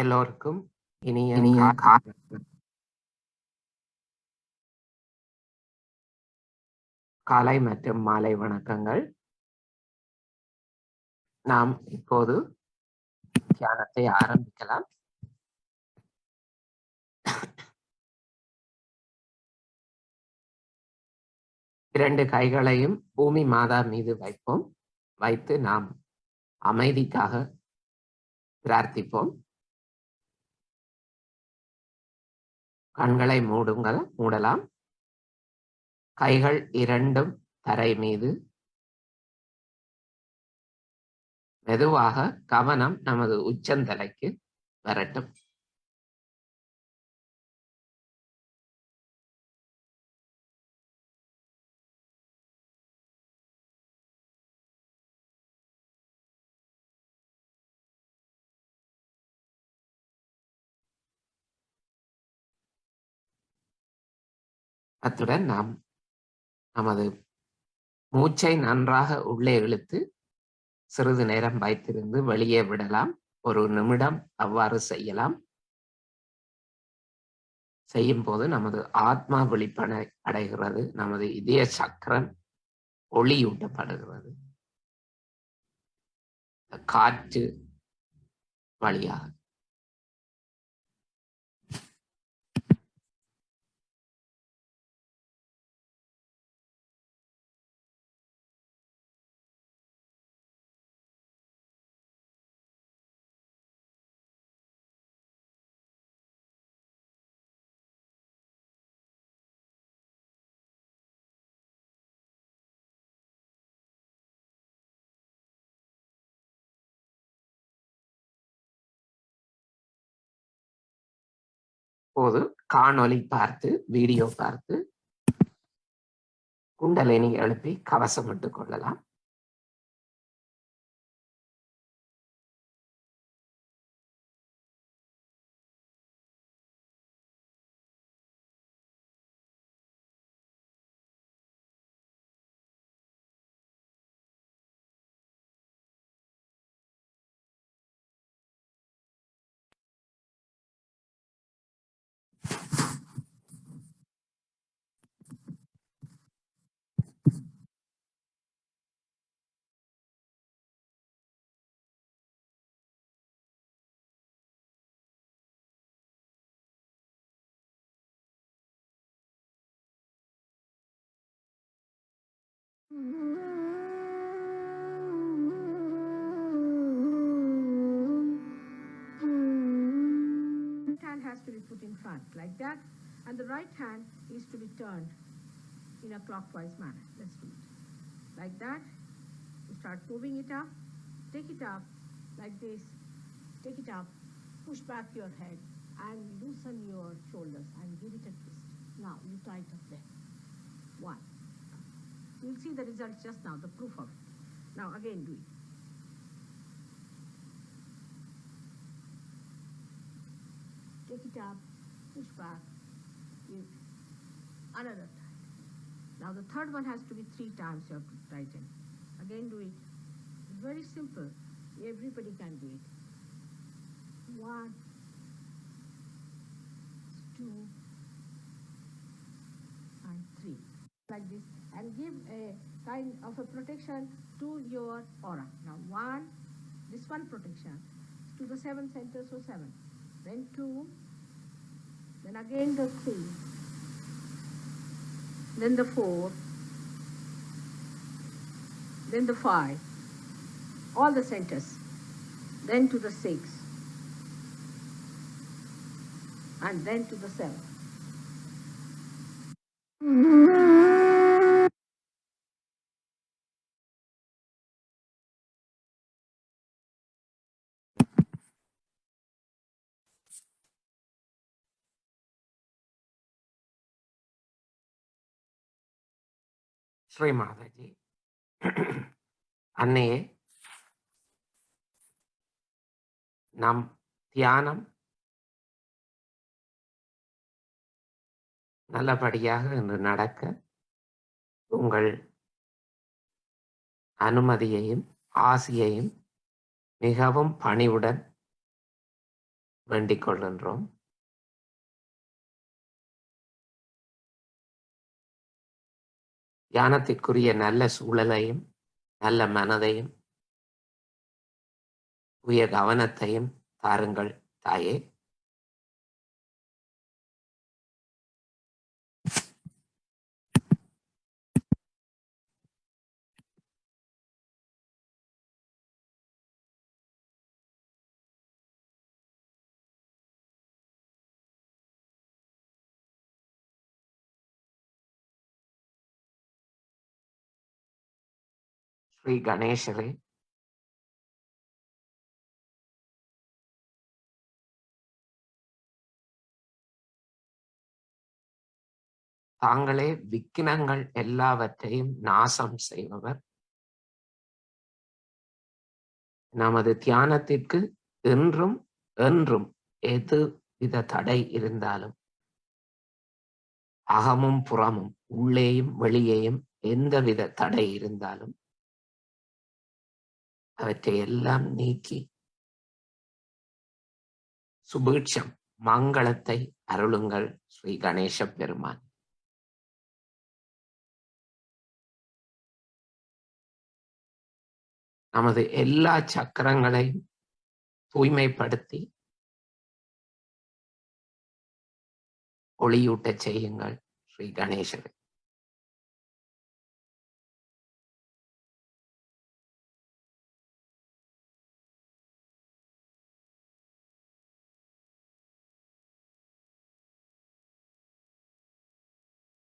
எல்லோருக்கும் இனிய இனிய காலை மற்றும் மாலை வணக்கங்கள். நாம் இப்போது தியானத்தை ஆரம்பிக்கலாம். இரண்டு கைகளையும் பூமி மாதா மீது வைப்போம். வைத்து நாம் அமைதிக்காக பிரார்த்திப்போம். கண்களை மூடலாம். கைகள் இரண்டும் தரை மீது. மெதுவாக கவனம் நமது உச்சந்தலைக்கு வரட்டும். அத்துடன் நாம் நமது மூச்சை நன்றாக உள்ளே இழுத்து சிறிது நேரம் வைத்திருந்து வெளியே விடலாம். ஒரு நிமிடம் அவ்வாறு செய்யலாம். செய்யும் போது நமது ஆத்மா விழிப்படை அடைகிறது. நமது இதய சக்கரம் ஒளியூட்டப்படுகிறது காற்று வழியாக. போது காணொலி பார்த்து வீடியோ பார்த்து குண்டலினி எழுப்பி கவசமிட்டுக் கொள்ளலாம். Hand has to be put in front like that, and the right hand is to be turned in a clockwise manner. Let's do it like that. You start moving it up, take it up like this, take it up, push back your head and loosen your shoulders and give it a twist. Now you tighten up there. One. You'll see the results just now, the proof of it. Now again do it. Take it up, push back, give another time. Now the third one has to be 3 times you have to tighten. Again do it. It's very simple. Everybody can do it. 1, 2, and 3. Like this. And give a kind of a protection to your aura. Now 1, this one protection to the 7 centers, so 7. Then 2, then again the 3, then the 4, then the 5, all the centers, then to the 6, and then to the 7. Sri Mataji. அன்னையே, நம் தியானம் நல்லபடியாக இன்று நடக்க உங்கள் அனுமதியையும் ஆசியையும் மிகவும் பணிவுடன் வேண்டிக் கொள்கின்றோம். தியானத்திற்குரிய நல்ல சூழலையும் நல்ல மனதையும் உய கவனத்தையும் தாருங்கள் தாயே. ஸ்ரீ கணேசரே, தாங்களே விக்கினங்கள் எல்லாவற்றையும் நாசம் செய்பவர். நமது தியானத்திற்கு என்றும் என்றும் எதுவித தடை இருந்தாலும், அகமும் புறமும் உள்ளேயும் வெளியேயும் எந்தவித தடை இருந்தாலும் அவற்றை எல்லாம் நீக்கி சுபீட்சம் மங்களத்தை அருளுங்கள் ஸ்ரீ கணேச பெருமான். நமது எல்லா சக்கரங்களையும் தூய்மைப்படுத்தி ஒளியூட்டச் செய்யுங்கள் ஸ்ரீ கணேசரே.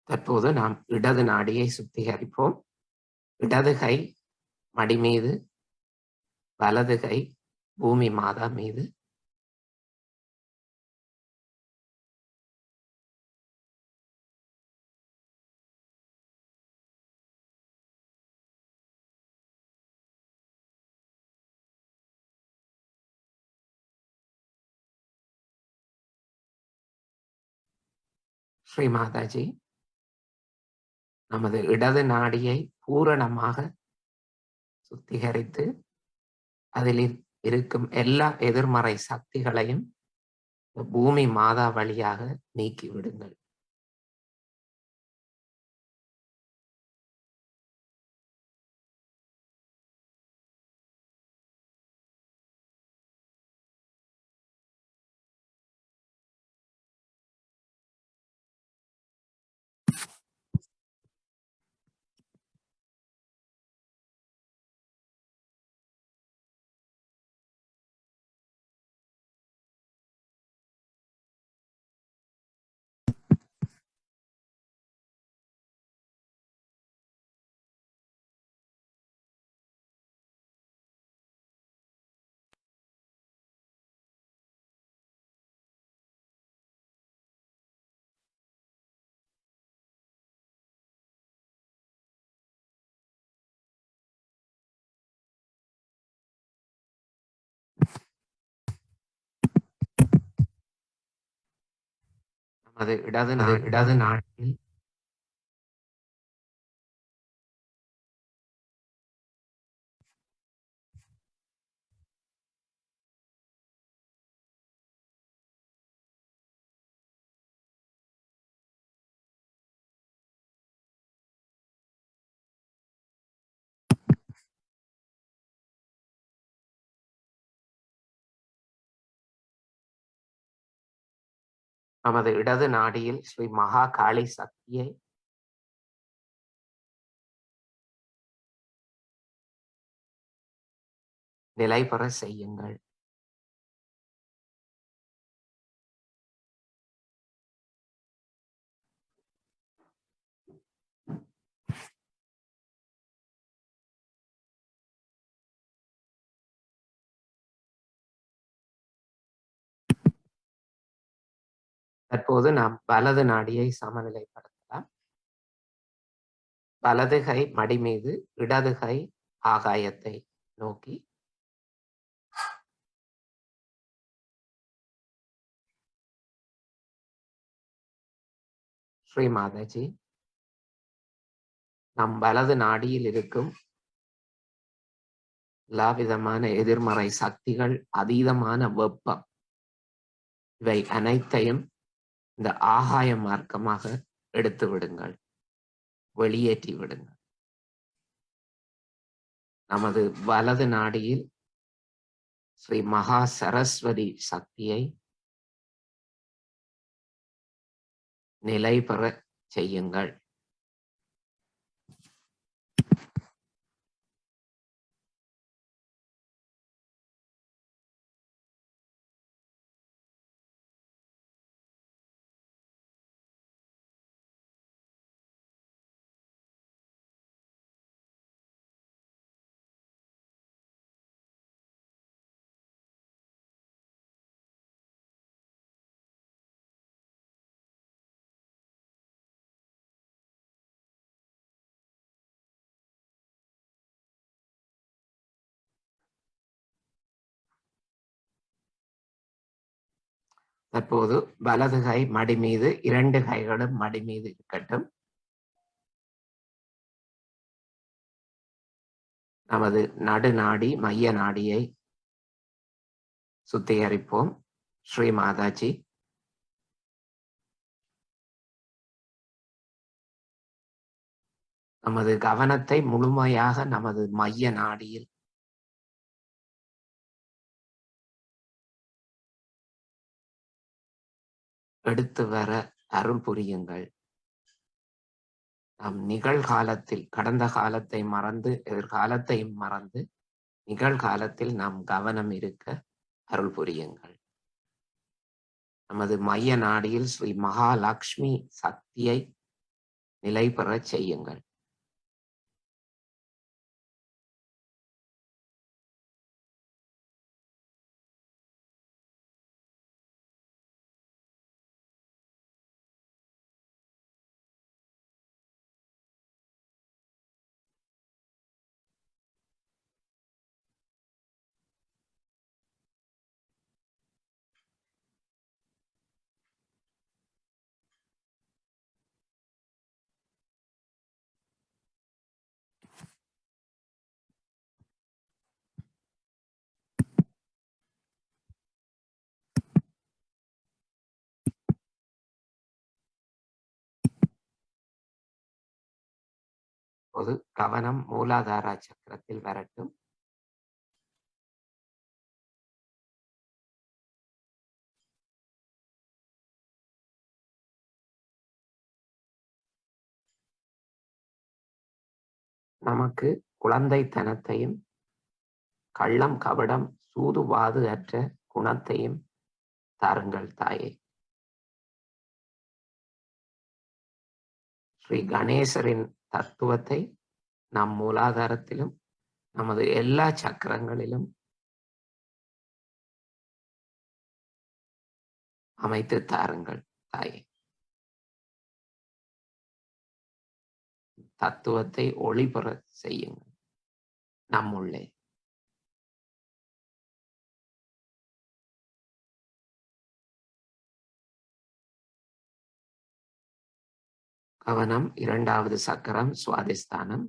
தற்போது நாம் இடது நாடியை சுத்திகரிப்போம். இடது கை மடி மீது, வலது கை பூமி மாதா மீது. ஸ்ரீ மாதாஜி, நமது இடது நாடியை பூரணமாக சுத்திகரித்து அதில் இருக்கும் எல்லா எதிர்மறை சக்திகளையும் பூமி மாதா வழியாக நீக்கி விடுங்கள். நமது இடது நாட்டில் நமது இடது நாடியில் ஸ்ரீ மகா காளி சக்தியை நிலை பெற செய்யுங்கள். தற்போது நாம் வலது நாடியை சமநிலைப்படுத்தலாம். வலது கை மடி மீது, இடது கை ஆகாயத்தை நோக்கி. ஸ்ரீ மாதாஜி, நம் வலது நாடியில் இருக்கும் எல்லா விதமான எதிர்மறை சக்திகள், அதீதமான வெப்பம், இவை அனைத்தையும் இந்த ஆகாய மார்க்கமாக எடுத்து விடுங்கள், வெளியேற்றி விடுங்கள். நமது வலது நாடியில் ஸ்ரீ மகா சரஸ்வதி சக்தியை நிலை பெற செய்யுங்கள். தற்போது வலது கை மடி மீது, 2 கைகளும் மடி மீது இருக்கட்டும். நமது நடுநாடி, மைய நாடியை சுத்திகரிப்போம். ஸ்ரீ மாதாஜி, நமது கவனத்தை முழுமையாக நமது மைய நாடியில் எடுத்து வர அருள் புரியுங்கள். நாம் நிகழ்காலத்தில், கடந்த காலத்தை மறந்து, எதிர்காலத்தையும் மறந்து, நிகழ்காலத்தில் நாம் கவனம் இருக்க அருள் புரியுங்கள். நமது மைய நாடியில் ஸ்ரீ மகாலட்சுமி சக்தியை நிலை பெறச் செய்யுங்கள். இப்போது கவனம் மூலாதார சக்கரத்தில் வரட்டும். நமக்கு குழந்தைத்தனத்தையும், கள்ளம் கபடம் சூதுவாது அற்ற குணத்தையும் தாருங்கள் தாயே. ஸ்ரீ கணேசரின் தத்துவத்தை நம் மூலாதாரத்திலும், நமது எல்லா சக்கரங்களிலும் அமைத்து தாருங்கள் தாயே. தத்துவத்தை ஒளிபெற செய்யுங்கள் நம்முள்ளே. கவனம் 2வது சக்கரம், சுவாதிஸ்தானம்.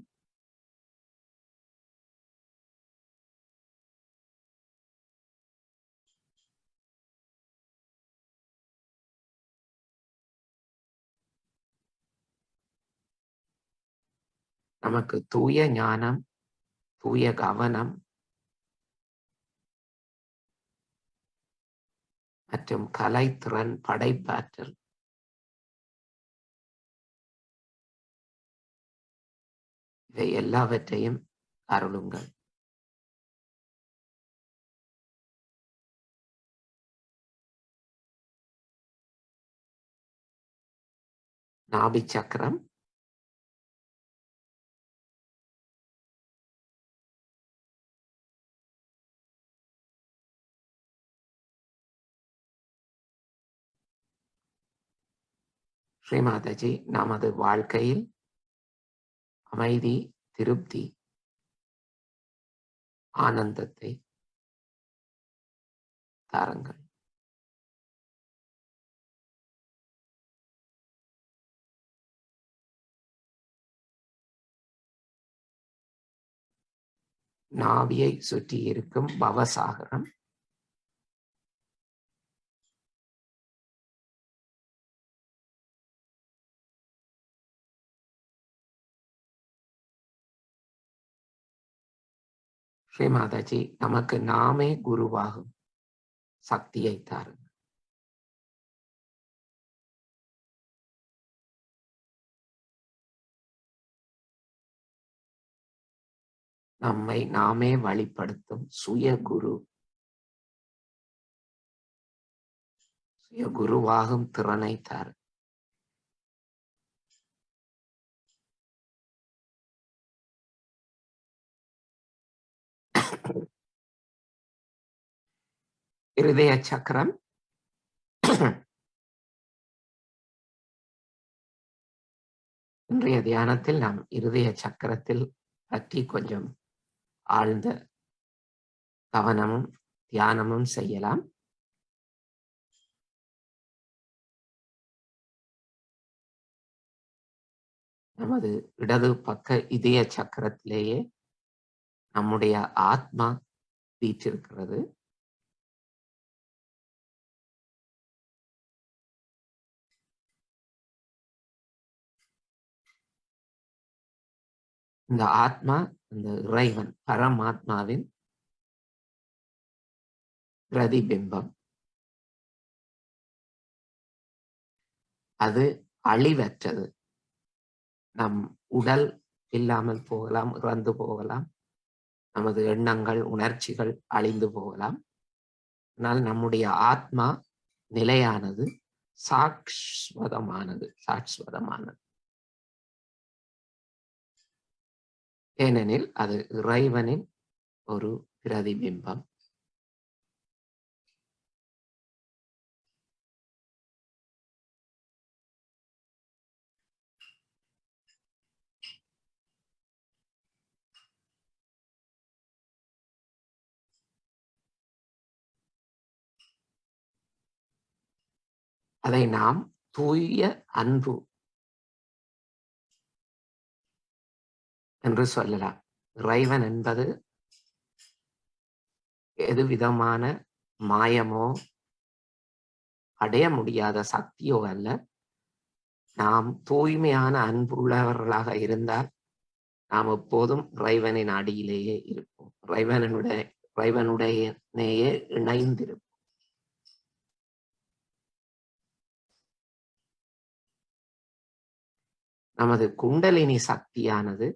நமக்கு தூய ஞானம், தூய கவனம் மற்றும் கலைத்திறன், படைப்பாற்றல் இவை எல்லாவற்றையும் அருளுங்கள். நாபி சக்கரம். ஸ்ரீ மாதாஜி, நமது வாழ்க்கையில் அமைதி, திருப்தி, ஆனந்தத்தை தாருங்கள். நாபியை சுற்றி இருக்கும் பவசாகரம். ஸ்ரீ மாதாஜி, நமக்கு நாமே குருவாகும் சக்தியை தாருங்கள். நம்மை நாமே வழிப்படுத்தும் சுய குருவாகும் திறனை தாரு. இருதய சக்கரம் இன்றைய தியானத்தில் நாம் இருதய சக்கரத்தில் பற்றி கொஞ்சம் ஆழ்ந்த கவனமும் தியானமும் செய்யலாம். நமது இடது பக்க இதய சக்கரத்திலேயே நம்முடைய ஆத்மா வீற்றிருக்கிறது. இந்த ஆத்மா இந்த இறைவன் பரமாத்மாவின் பிரதிபிம்பம். அது அழிவற்றது. நம் உடல் இல்லாமல் போகலாம், இறந்து போகலாம், நமது எண்ணங்கள் உணர்ச்சிகள் அழிந்து போகலாம். ஆனால் நம்முடைய ஆத்மா நிலையானது, சாஸ்வதமானது. ஏனெனில் அது இறைவனின் ஒரு பிரதிபிம்பம். அதை நாம் தூய அன்பு என்று சொல்லலாம். இறைவன் என்பது எது விதமான மாயமோ அடைய முடியாத சக்தியோ அல்ல. நாம் தூய்மையான அன்புள்ளவர்களாக இருந்தால் நாம் எப்போதும் இறைவனின் அடியிலேயே இருப்போம், இறைவனுடையனேயே இணைந்திருப்போம். நமது குண்டலினி சக்தியானது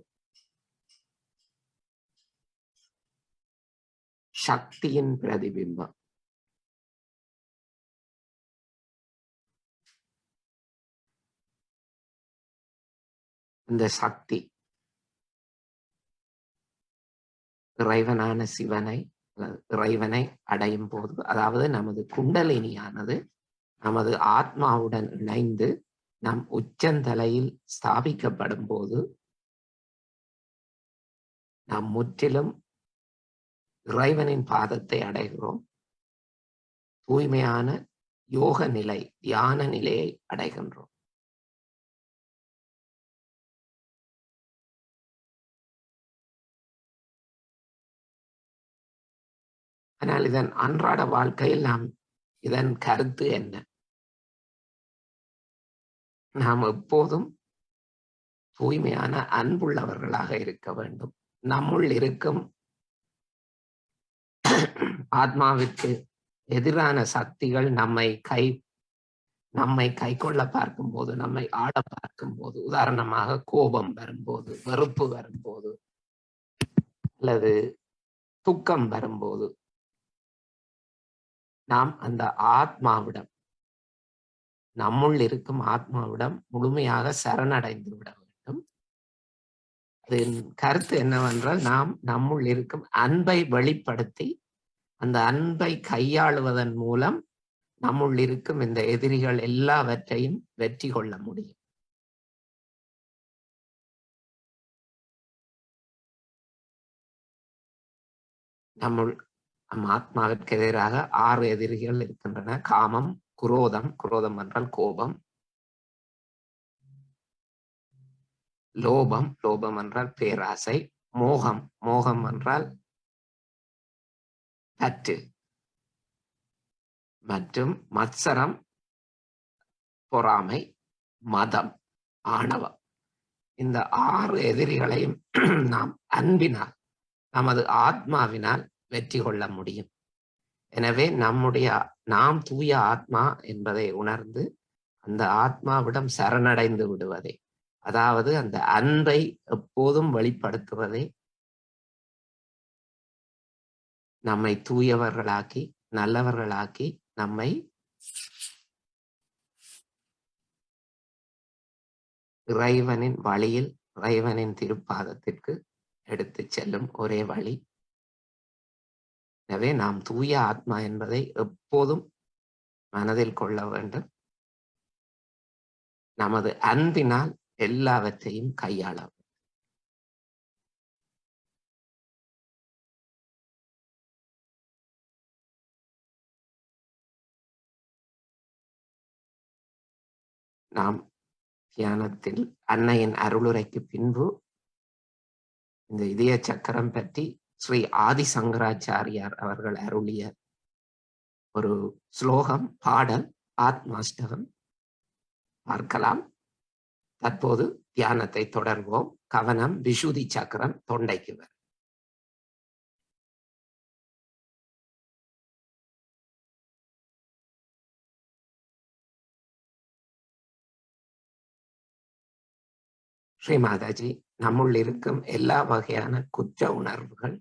சக்தியின் பிரதிபிம்பம். இந்த சக்தி இறைவனான சிவனை, இறைவனை அடையும் போது, அதாவது நமது குண்டலினியானது நமது ஆத்மாவுடன் இணைந்து நம் உச்சந்தலையில் ஸ்தாபிக்கப்படும் போது நாம் முற்றிலும் இறைவனின் பாதத்தை அடைகிறோம். தூய்மையான யோக நிலை, தியான நிலையை அடைகின்றோம். ஆனால் இதன் அன்றாட வாழ்க்கையில் நாம் இதன் கருத்து என்ன? நாம் எப்போதும் தூய்மையான அன்புள்ளவர்களாக இருக்க வேண்டும். நம்முள் இருக்கும் ஆத்மாவிற்கு எதிரான சக்திகள் நம்மை கை கொள்ள பார்க்கும் போது, நம்மை ஆட பார்க்கும் போது, உதாரணமாக கோபம் வரும்போது, வெறுப்பு வரும்போது, அல்லது துக்கம் வரும்போது, நாம் அந்த ஆத்மாவிடம், நம்முள் இருக்கும் ஆத்மாவிடம் முழுமையாக சரணடைந்து விட வேண்டும். அதன் கருத்து என்னவென்றால், நாம் நம்முள் இருக்கும் அன்பை வெளிப்படுத்தி அந்த அன்பை கையாளுவதன் மூலம் நம்முள் இருக்கும் இந்த எதிரிகள் எல்லாவற்றையும் வெற்றி கொள்ள முடியும். நம்முள் நம் ஆத்மாவிற்கு எதிராக 6 எதிரிகள் இருக்கின்றன. காமம், குரோதம் என்றால் கோபம், லோபம் என்றால் பேராசை, மோகம் என்றால் பற்று மற்றும் மத்சரம், பொறாமை, மதம், ஆணவம். இந்த 6 எதிரிகளையும் நாம் அன்பினால், நமது ஆத்மாவினால் வெற்றி கொள்ள முடியும். எனவே நாம் தூய ஆத்மா என்பதை உணர்ந்து அந்த ஆத்மாவிடம் சரணடைந்து விடுவதே, அதாவது அந்த அன்பை எப்போதும் வெளிப்படுத்துவதே நம்மை தூயவர்களாக்கி, நல்லவர்களாக்கி, நம்மை இறைவனின் வழியில், இறைவனின் திருப்பாதத்திற்கு எடுத்துச் செல்லும் ஒரே வழி. எனவே நாம் தூய ஆத்மா என்பதை எப்போதும் மனதில் கொள்ள வேண்டும். நமது அன்பினால் எல்லாவற்றையும் கையாள வேண்டும். நாம் தியானத்தில் அன்னையின் அருளுரைக்கு பின்பு இந்த இதய சக்கரம் பற்றி ஸ்ரீ ஆதி சங்கராச்சாரியார் அவர்கள் அருளிய ஒரு ஸ்லோகம், பாடல், ஆத்மாஷ்டகம் பார்க்கலாம். தற்போது தியானத்தை தொடர்வோம். கவனம் விஷுதி சக்கரம் தொண்டைக்கு வரும். ஸ்ரீ மாதாஜி, நம்முள் இருக்கும் எல்லா வகையான குற்ற உணர்வுகள்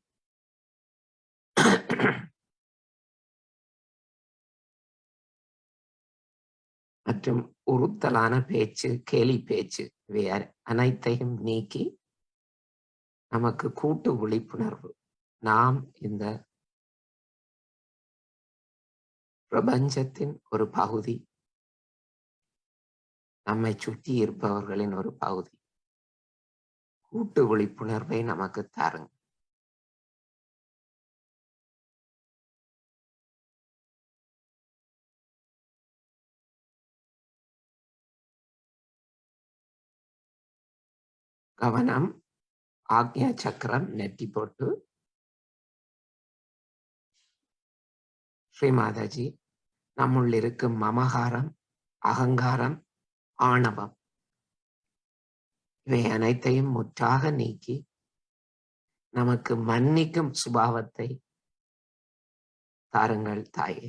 மற்றும் உறுத்தலான பேச்சு, கேலி பேச்சு, இவை அனைத்தையும் நீக்கி நமக்கு கூட்டு விழிப்புணர்வு, நாம் இந்த பிரபஞ்சத்தின் ஒரு பகுதி, நம்மை சுற்றி இருப்பவர்களின் ஒரு பகுதி, கூட்டு விழிப்புணர்வை நமக்கு தாருங்க. கவனம் ஆக்ஞா சக்கரம் நெட்டி போட்டு. ஸ்ரீ மாதாஜி, நம்முள் இருக்கும் மமகாரம், அகங்காரம், ஆணவம், இவை அனைத்தையும் முற்றாக நீக்கி நமக்கு மன்னிக்கும் சுபாவத்தை தாருங்கள் தாயே.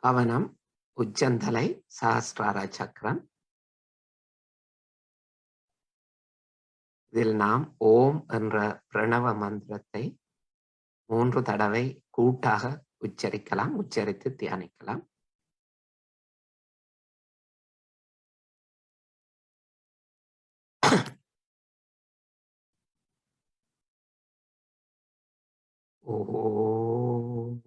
கவனம் உச்சந்தலை சஹஸ்ரார சக்கரம். இதில் நாம் ஓம் என்ற பிரணவ மந்திரத்தை 3 தடவை கூட்டாக உச்சரிக்கலாம், உச்சரித்து தியானிக்கலாம். ஓம்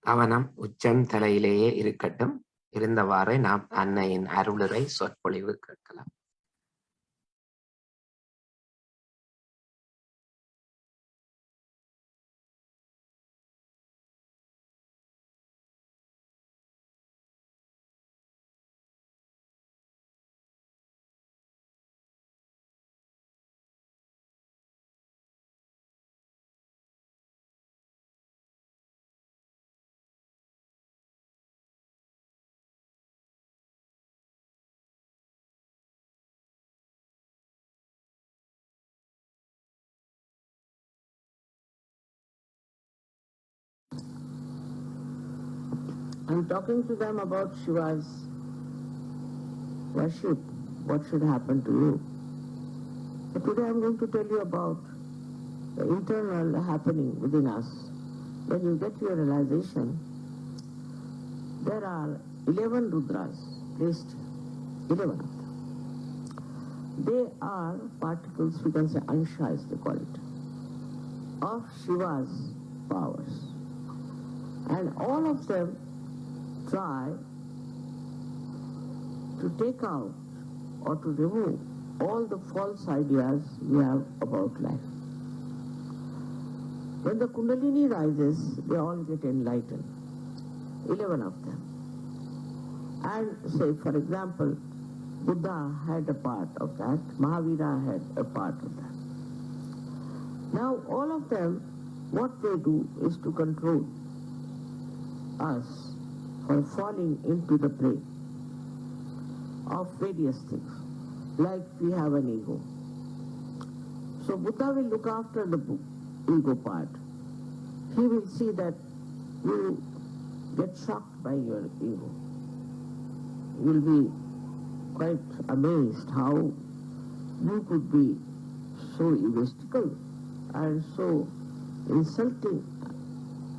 கவனம் உச்சம் தலையிலேயே இருக்கட்டும். இருந்தவாறே நாம் அன்னையின் அருளுரை சொற்பொழிவு கேட்கலாம். I'm talking to them about Shiva's worship, what should happen to you. But today I'm going to tell you about the internal happening within us. When you get your realization, there are 11 Rudras placed, 11 of them. They are particles, we can say anshas they call it, of Shiva's powers. And all of them try to take out or to remove all the false ideas we have about life. When the Kundalini rises, they all get enlightened, 11 of them. And say, for example, Buddha had a part of that, Mahavira had a part of that. Now all of them, what they do is to control us for falling into the prey of various things, like we have an ego. So Buddha will look after the ego part. He will see that you get shocked by your ego. You will be quite amazed how you could be so egotistical and so insulting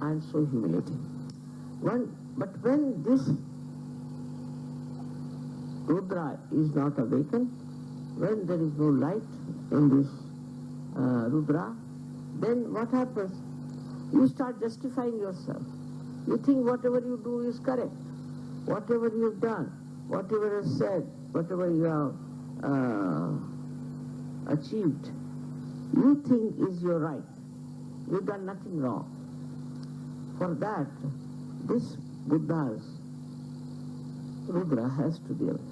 and so humiliating. But when this Rudra is not awakened, when there is no light in this Rudra, then what happens? You start justifying yourself. You think whatever you do is correct. Whatever you've done, whatever is said, whatever you have achieved, you think is your right. You've done nothing wrong. For that, this Buddha's Rudra has to be awakened.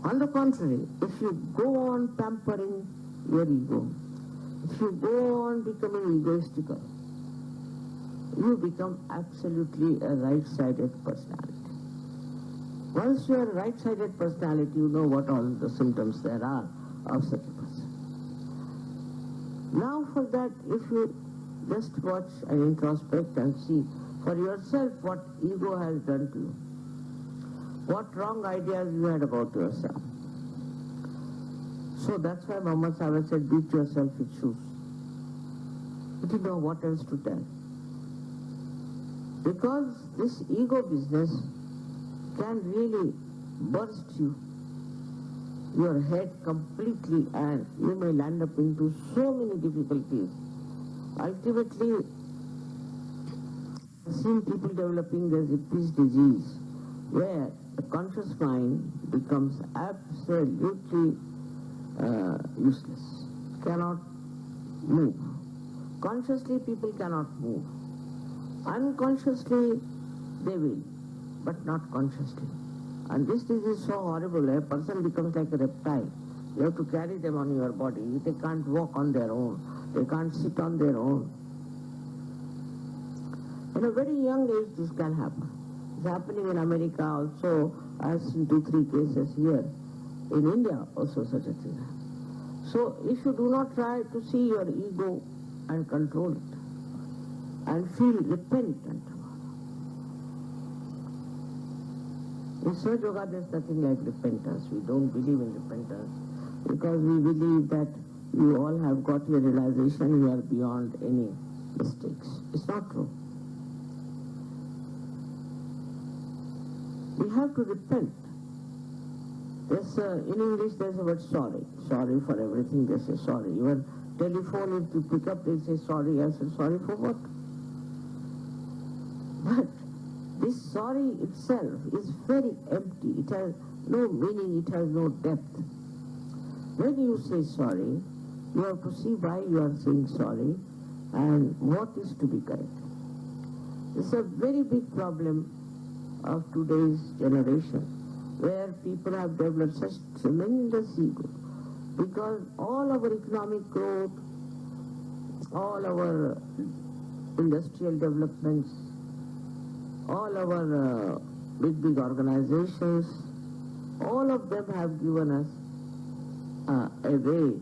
On the contrary, if you go on pampering your ego, if you go on becoming egoistical, you become absolutely a right-sided personality. Once you are a right-sided personality, you know what all the symptoms there are of such a person. Now for that, if you just watch and introspect and see for yourself what ego has done to you, what wrong ideas you had about yourself. So that's why Muhammad Sahib said, beat yourself with shoes. You didn't know what else to tell. Because this ego business can really burst your head completely, and you may land up into so many difficulties. Ultimately, I've seen people developing this disease where the conscious mind becomes absolutely useless, cannot move. Consciously, people cannot move. Unconsciously, they will, but not consciously. And this disease is so horrible, a person becomes like a reptile. You have to carry them on your body. They can't walk on their own. They can't sit on their own. At a very young age, this can happen. It's happening in America also. I've seen 2-3 cases here. In India also such a thing. So if you do not try to see your ego and control it, and feel repentant. In Sahaja Yoga, there's nothing like repentance. We don't believe in repentance because we believe that you all have got your realization, you are beyond any mistakes. It's not true. We have to repent. In English, there's a word sorry. Sorry for everything, they say sorry. Even telephone, if you pick up, they say sorry. I say sorry for what? But this sorry itself is very empty. It has no meaning, it has no depth. When you say sorry, you have to see why you are saying sorry and what is to be corrected. It's a very big problem of today's generation, where people have developed such tremendous ego, because all our economic growth, all our industrial developments, all our big organizations, all of them have given us a way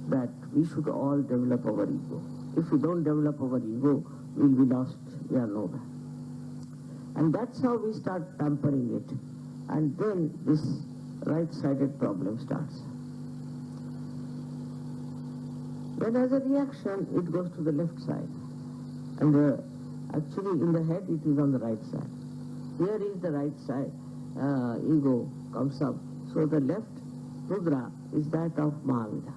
that we should all develop our ego. If we don't develop our ego, we'll be lost. We are nowhere. And that's how we start tampering it. And then this right-sided problem starts. Then as a reaction, it goes to the left side. And actually in the head, it is on the right side. Here is the right side, ego comes up. So the left Rudra is that of Mahavira.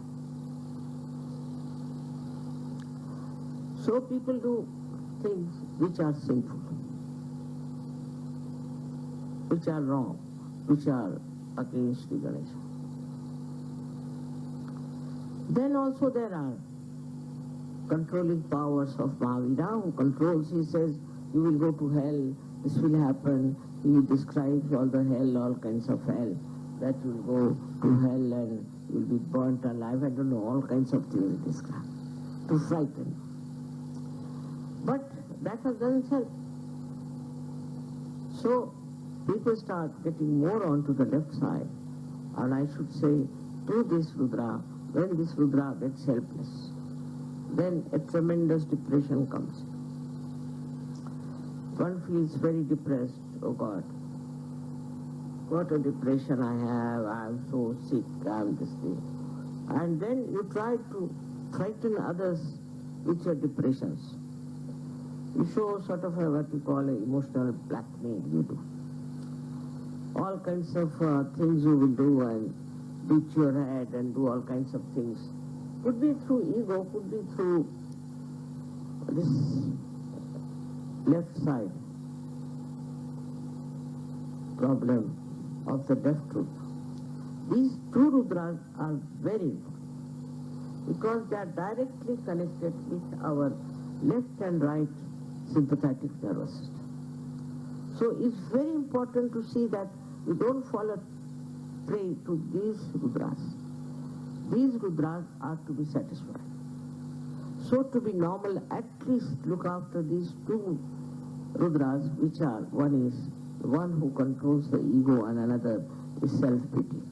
So people do things which are sinful, which are wrong, which are against the Ganesha. Then also there are controlling powers of Mahavira who controls. He says, you will go to hell, this will happen. He describes all the hell, all kinds of hell, that you will go to hell and you will be burnt alive. I don't know, all kinds of things he describes to frighten you. But that doesn't help. So people start getting more onto the left side, and I should say, to this Rudra, when this Rudra gets helpless, then a tremendous depression comes. One feels very depressed. Oh God, what a depression I have, I am so sick, I am this thing. And then you try to frighten others with your depressions. You show sort of what you call an emotional blackmail, you do. All kinds of things you will do and beat your head and do all kinds of things. Could be through ego, could be through this left side problem of the left truth. These two Rudras are very important because they are directly connected with our left and right sympathetic nervous system. So it's very important to see that we don't fall a prey to these Rudras. These Rudras are to be satisfied. So to be normal, at least look after these two Rudras, which are, one is the one who controls the ego and another is self-pity.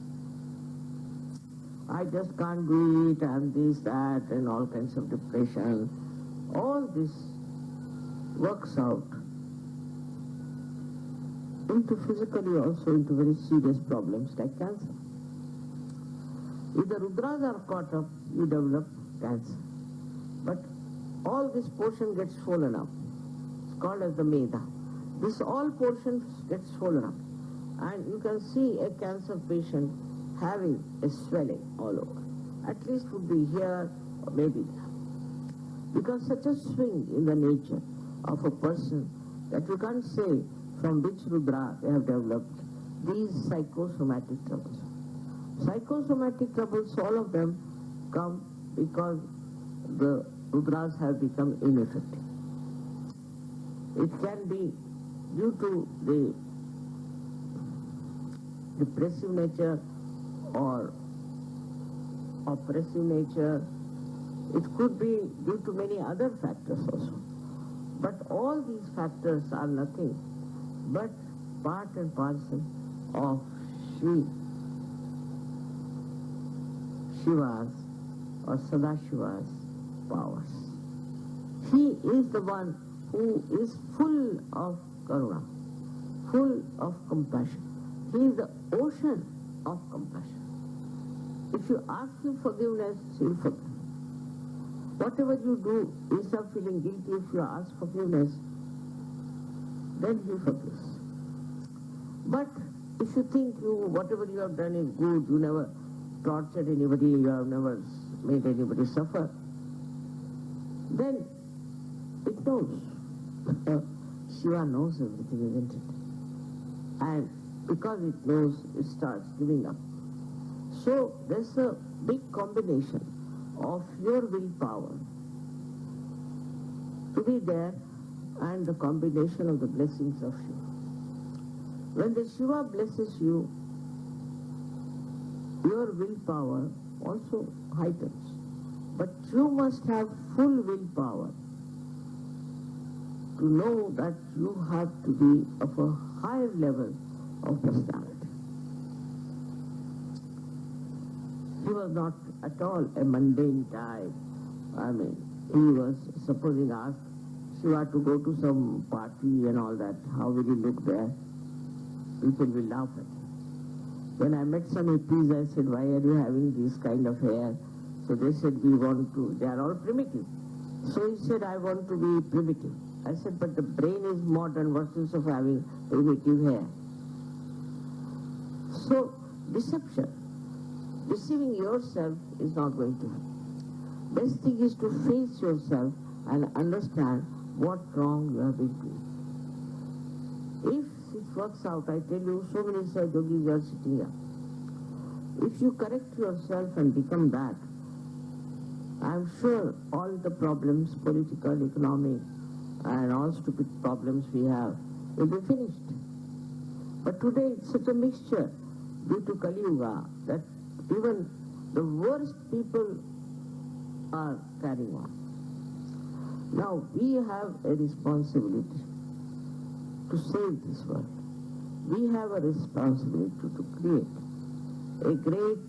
I just can't do it and this, that and all kinds of depression. All this works out into physically also into very serious problems like cancer. If the Rudras are caught up, you develop cancer. But all this portion gets swollen up. It's called as the Meda. This all portion gets swollen up. And you can see a cancer patient having a swelling all over. At least would be here or maybe there. Because such a swing in the nature of a person that you can't say from which Rudra they have developed these psychosomatic troubles. Psychosomatic troubles, all of them come because the Rudras have become ineffective. It can be due to the depressive nature or oppressive nature. It could be due to many other factors also. But all these factors are nothing but part and parcel of Shiva's or Sadashiva's powers. He is the one who is full of karuna, full of compassion. He is the ocean of compassion. If you ask him forgiveness, he will forgive. Whatever you do, instead of feeling guilty, if you ask forgiveness, then he forgives. But if you think whatever you have done is good, you never tortured anybody, you have never made anybody suffer, then it knows. Shiva knows everything, isn't it? And because it knows, it starts giving up. So there's a big combination of your willpower to be there and the combination of the blessings of Shiva. When the Shiva blesses you, your willpower also heightens. But you must have full willpower to know that you have to be of a higher level of personality. He was not at all a mundane type. I mean, he was, supposing asked, you are to go to some party and all that, how will you look there? People will laugh at you. When I met some hippies, I said, why are you having this kind of hair? So they said, they are all primitive. So he said, I want to be primitive. I said, but the brain is modern, what's the use of having primitive hair? So, deception. Deceiving yourself is not going to help. Best thing is to face yourself and understand what wrong you have been doing. If it works out, I tell you, so many yogis are sitting here. If you correct yourself and become that, I'm sure all the problems, political, economic, and all stupid problems we have will be finished. But today it's such a mixture due to Kali Yuga that even the worst people are carrying on. Now we have a responsibility to save this world. We have a responsibility to create a great,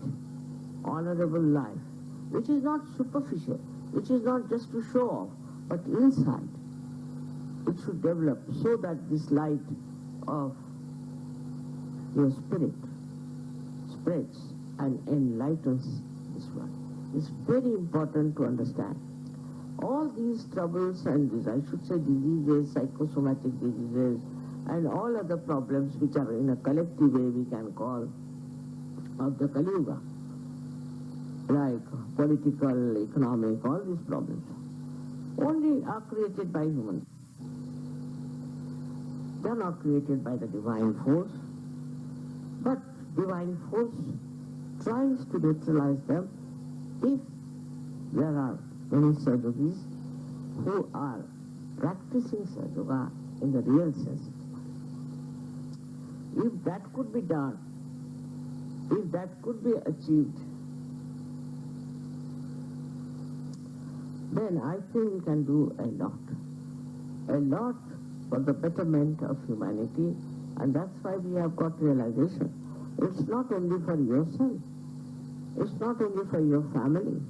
honorable life, which is not superficial, which is not just to show off, but inside. It should develop so that this light of your spirit spreads and enlightens this world. It's very important to understand. All these troubles and diseases, psychosomatic diseases, and all other problems which are in a collective way we can call of the Kali Yuga, like political, economic, all these problems, only are created by humans. They are not created by the divine force, but divine force tries to neutralize them if there are many Sahaja-yogis who are practicing Sahaja Yoga in the real sense. If that could be done, if that could be achieved, then I think we can do a lot for the betterment of humanity, and that's why we have got realization. It's not only for yourself, it's not only for your family,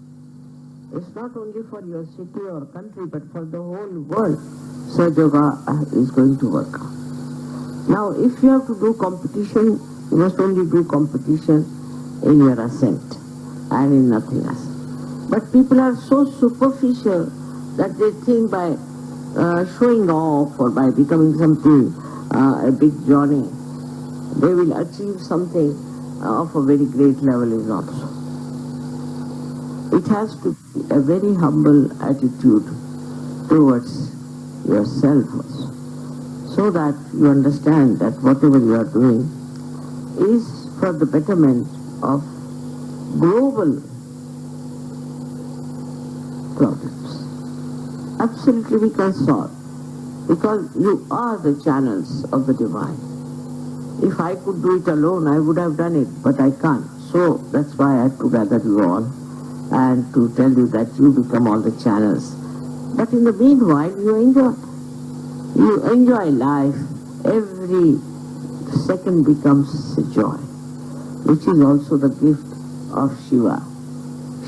it's not only for your city or country, but for the whole world. Sahaja Yoga is going to work. Now, if you have to do competition, you must only do competition in your ascent and in nothing else. But people are so superficial that they think by showing off or by becoming something, a big Johnny, they will achieve something of a very great level. Is not so. It has to be a very humble attitude towards yourself also, so that you understand that whatever you are doing is for the betterment of global problems. Absolutely we can solve, because you are the channels of the divine. If I could do it alone, I would have done it, but I can't. So that's why I had to gather you all and to tell you that you become all the channels. But in the meanwhile, you enjoy. You enjoy life. Every second becomes a joy, which is also the gift of Shiva.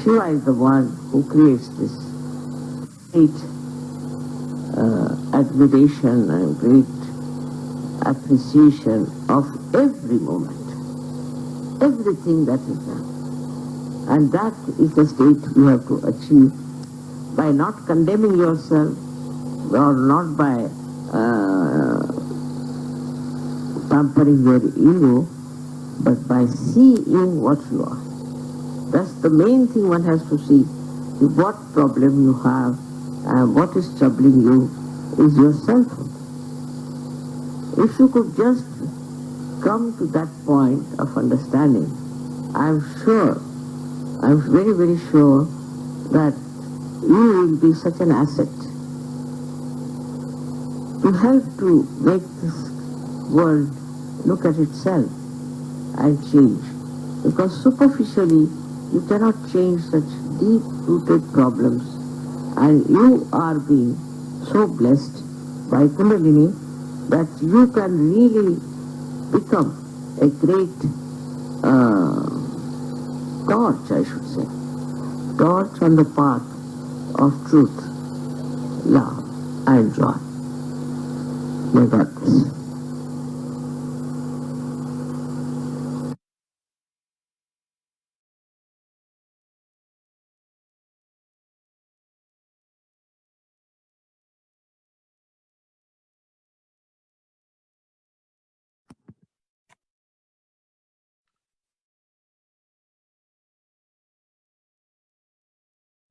Shiva is the one who creates this great admiration and great appreciation of every moment, everything that is done. And that is the state we have to achieve by not condemning yourself or not by pampering your ego, but by seeing what you are. That's the main thing one has to see. What problem you have and what is troubling you is yourself. If you could just come to that point of understanding, I'm very, very sure that you will be such an asset to help to make this world look at itself and change. Because superficially, you cannot change such deep-rooted problems, and you are being so blessed by Kundalini that you can really become a great torch, I should say. Torch on the path of truth, love, and joy. May God bless.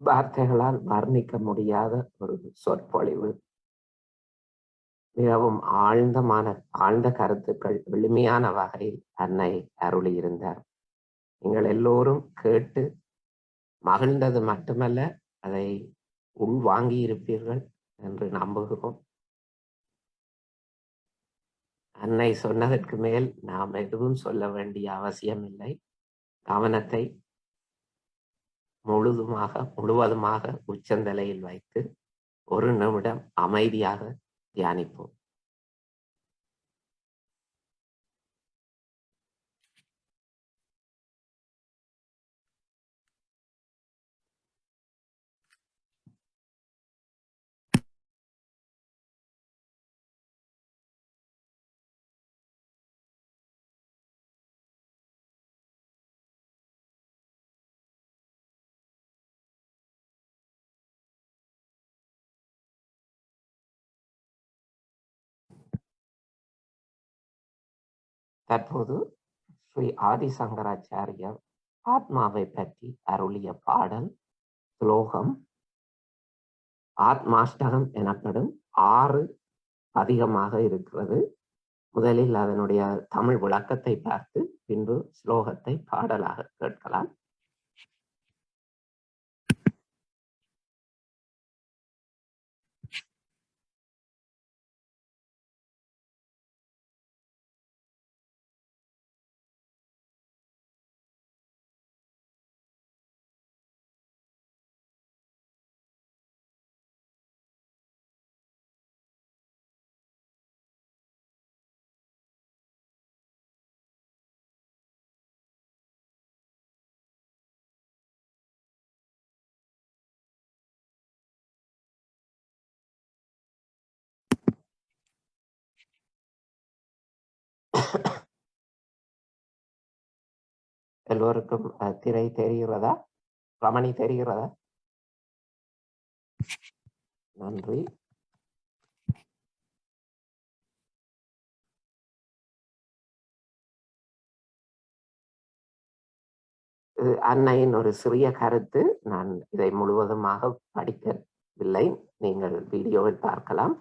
வார்த்தைகளால் வர்ணிக்க முடியாத ஒரு சொற்பொழிவு. மிகவும் ஆழ்ந்த கருத்துக்கள் எளிமையான வகையில் அன்னை அருளியிருந்தார். நீங்கள் எல்லோரும் கேட்டு மகிழ்ந்தது மட்டுமல்ல, அதை உள்வாங்கி இருப்பீர்கள் என்று நம்புகிறோம். அன்னை சொன்னதற்கு மேல் நாம் எதுவும் சொல்ல வேண்டிய அவசியம் இல்லை. கவனத்தை முழுவதுமாக உச்சந்தலையில் வைத்து ஒரு நிமிடம் அமைதியாக தியானிப்போம். தற்போது ஸ்ரீ ஆதிசங்கராச்சாரியர் ஆத்மாவை பற்றி அருளிய பாடல் ஸ்லோகம் ஆத்மாஷ்டகம் எனப்படும் 6 அதிகமாக இருக்கிறது. முதலில் அதனுடைய தமிழ் விளக்கத்தை பார்த்து பின்பு ஸ்லோகத்தை பாடலாக கேட்கலாம். எல்லோருக்கும் திரை தெரிகிறதா? ரமணி தெரிகிறதா? நன்றி. அன்னையின் ஒரு சிறிய கருத்து. நான் இதை முழுவதுமாக படிக்கவில்லை, நீங்கள் வீடியோவில் பார்க்கலாம்.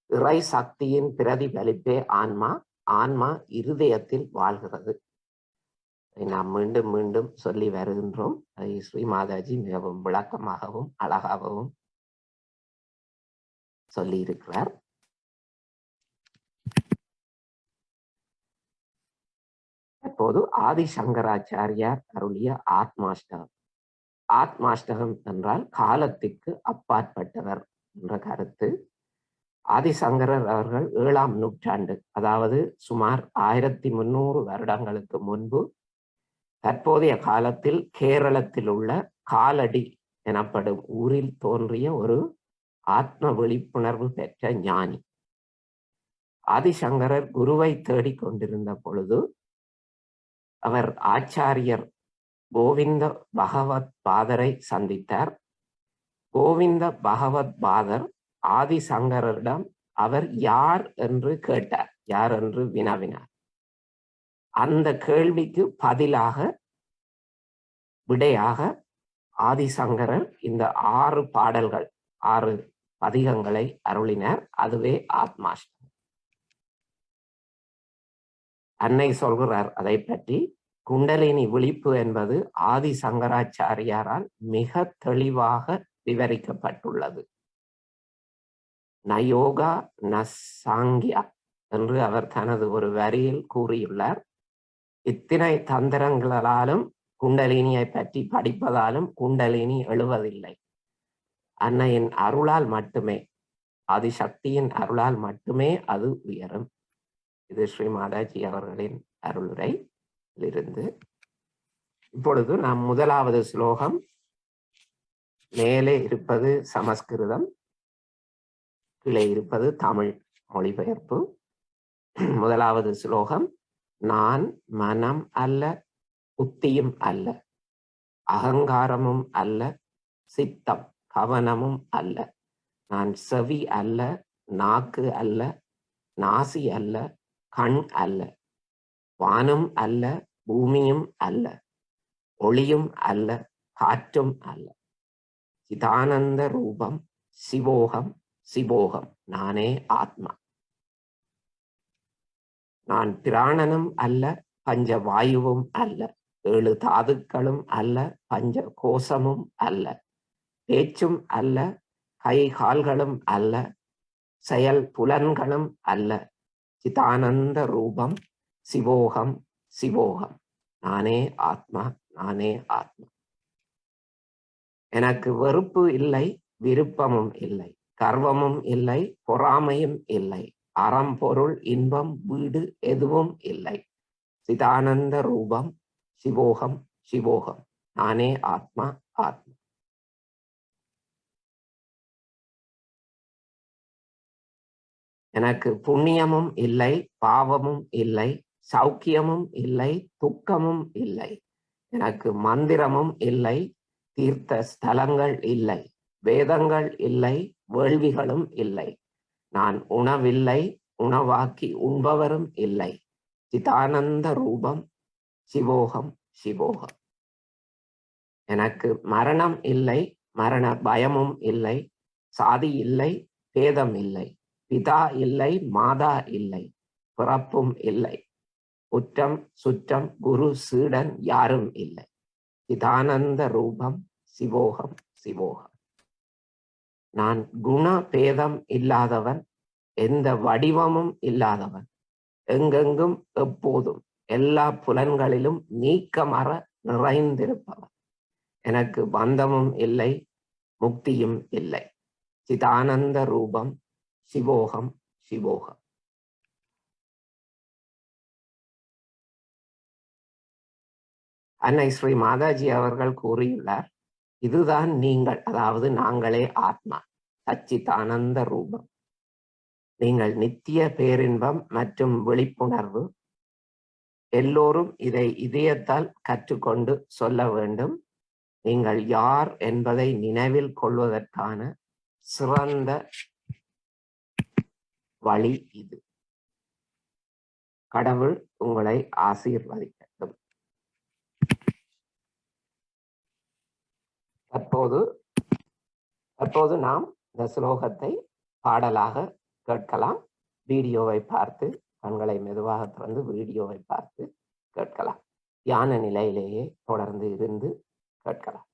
இறை சக்தியின் பிரதிபலிப்பே ஆன்மா. ஆன்மா இருதயத்தில் வாழ்கிறது. நாம் மீண்டும் மீண்டும் சொல்லி வருகின்றோம். அதை ஸ்ரீ மாதாஜி மிகவும் விளக்கமாகவும் அழகாகவும் சொல்லி இருக்கிறார். அப்போது ஆதிசங்கராச்சாரியார் அருளிய ஆத்மாஷ்டகம். ஆத்மாஷ்டகம் என்றால் காலத்துக்கு அப்பாற்பட்டவர் என்ற கருத்து. ஆதிசங்கரர் அவர்கள் 7ஆம் நூற்றாண்டு, அதாவது சுமார் 1300 வருடங்களுக்கு முன்பு தற்போதைய காலத்தில் கேரளத்தில் உள்ள காலடி எனப்படும் ஊரில் தோன்றிய ஒரு ஆத்ம விழிப்புணர்வு பெற்ற ஞானி. ஆதிசங்கரர் குருவை தேடிக் கொண்டிருந்த பொழுது அவர் ஆச்சாரியர் கோவிந்த பகவத் பாதரை சந்தித்தார். கோவிந்த பகவத் பாதர் ஆதிசங்கரிடம் அவர் யார் என்று கேட்டார், யார் என்று வினவினார். அந்த கேள்விக்கு விடையாக ஆதிசங்கரர் இந்த 6 பாடல்கள், 6 பதிகங்களை அருளினார். அதுவே ஆத்மாஷ்டகம். அன்னை சொல்கிறார் அதை பற்றி, குண்டலினி விழிப்பு என்பது ஆதிசங்கராச்சாரியாரால் மிக தெளிவாக விவரிக்கப்பட்டுள்ளது. நயோகா நசாங்கியா என்று அவர் தனது ஒரு வரியில் கூறியுள்ளார். இத்தனை தந்திரங்களாலும் குண்டலினியை பற்றி படிப்பதாலும் குண்டலினி எழுவதில்லை. அன்னையின் அருளால் மட்டுமே, ஆதிசக்தியின் அருளால் மட்டுமே அது உயரும். இது ஸ்ரீ மாதாஜி அவர்களின் அருளுரை இருந்து. இப்பொழுது நாம் முதலாவது ஸ்லோகம், மேலே இருப்பது சமஸ்கிருதம், கீழே இருப்பது தமிழ் மொழிபெயர்ப்பு. முதலாவது ஸ்லோகம். நான் மனம் அல்ல, புத்தியும் அல்ல, அகங்காரமும் அல்ல, சித்தம் கவனமும் அல்ல, நான் செவி அல்ல, நாக்கு அல்ல, நாசி அல்ல, கண் அல்ல, வானும் அல்ல, பூமியும் அல்ல, ஒளியும் அல்ல, காற்றும் அல்ல, சிதானந்த ரூபம் சிவோகம் சிவோகம், நானே ஆத்மா. நான் பிராணனும் அல்ல, பஞ்ச வாயுவும் அல்ல, 7 தாதுக்களும் அல்ல, பஞ்ச கோஷமும் அல்ல, பேச்சும் அல்ல, கை கால்களும் அல்ல, செயல் புலன்களும் அல்ல, சிதானந்த ரூபம் சிவோகம் சிவோகம், நானே ஆத்மா, நானே ஆத்மா. எனக்கு வெறுப்பு இல்லை, விருப்பமும் இல்லை, கர்வமும் இல்லை, பொறாமையும் இல்லை, அறம் பொருள் இன்பம் வீடு எதுவும் இல்லை, சிதானந்த ரூபம் சிவோகம் சிவோகம், நானே ஆத்மா ஆத்மா. எனக்கு புண்ணியமும் இல்லை, பாவமும் இல்லை, சௌக்கியமும் இல்லை, துக்கமும் இல்லை, எனக்கு மந்திரமும் இல்லை, தீர்த்த ஸ்தலங்கள் இல்லை, வேதங்கள் இல்லை, வேள்விகளும் இல்லை, நான் உணவில்லை, உணவாக்கி உண்பவரும் இல்லை, சிதானந்த ரூபம் சிவோகம் சிவோகம். எனக்கு மரணம் இல்லை, மரண பயமும் இல்லை, சாதி இல்லை, பேதம் இல்லை, பிதா இல்லை, மாதா இல்லை, பிறப்பும் இல்லை, குற்றம் சுற்றம் குரு சீடன் யாரும் இல்லை, சிதானந்த ரூபம் சிவோகம் சிவோகம். நான் குண பேதம் இல்லாதவன், எந்த வடிவமும் இல்லாதவன், எங்கெங்கும் எப்போதும் எல்லா புலன்களிலும் நீக்கமற நிறைந்திருப்பவன், எனக்கு பந்தமும் இல்லை, முக்தியும் இல்லை, சிதானந்த ரூபம் சிவோகம் சிவோகம். அன்னை ஸ்ரீ மாதாஜி அவர்கள் கூறியுள்ளார், இதுதான் நீங்கள், அதாவது நாங்களே ஆத்மா, சச்சிதானந்த ரூபம். நீங்கள் நித்திய பேரின்பம் மற்றும் விழிப்புணர்வு. எல்லோரும் இதை இதயத்தால் கற்றுக்கொண்டு சொல்ல வேண்டும். நீங்கள் யார் என்பதை நினைவில் கொள்வதற்கான சிறந்த வழி இது. கடவுள் உங்களை ஆசீர்வதிக்கட்டும். தற்போது நாம் இந்த ஸ்லோகத்தை பாடலாக கேட்கலாம். வீடியோவை பார்த்து, கண்களை மெதுவாக திறந்து வீடியோவை பார்த்து கேட்கலாம். தியான நிலையிலேயே தொடர்ந்து இருந்து கேட்கலாம்.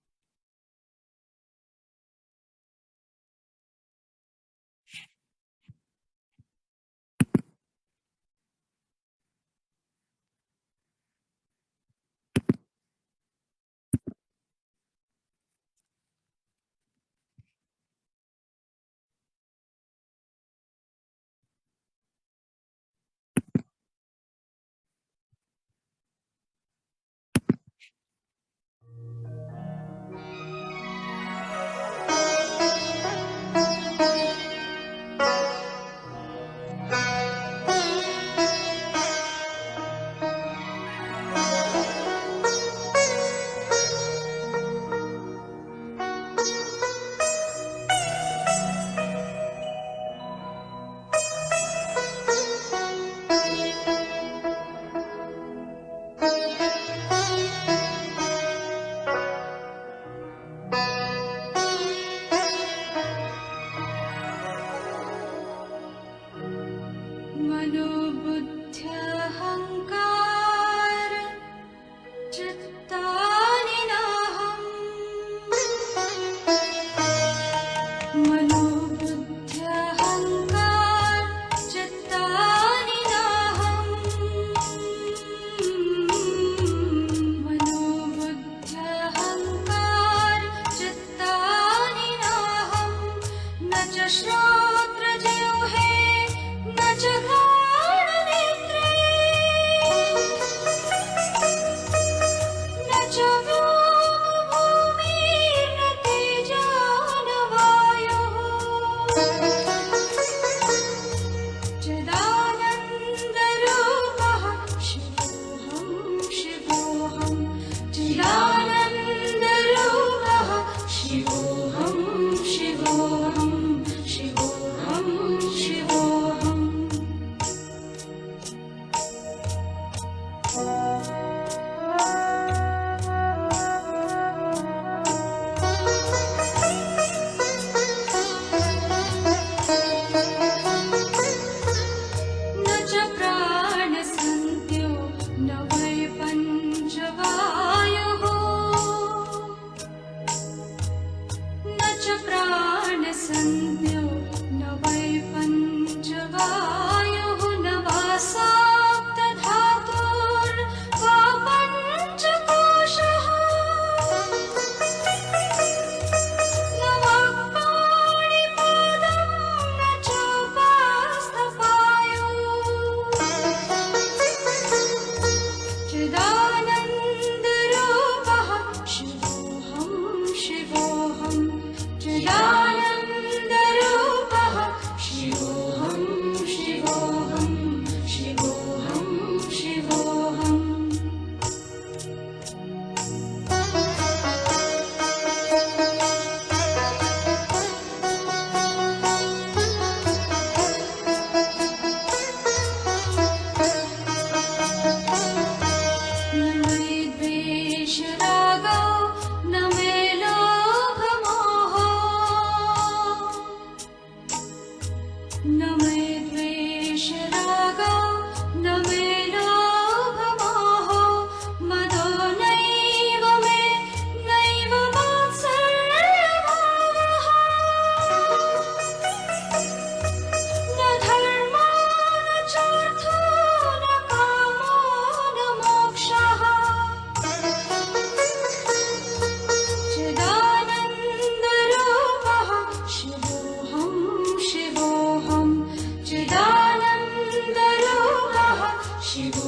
Shiva.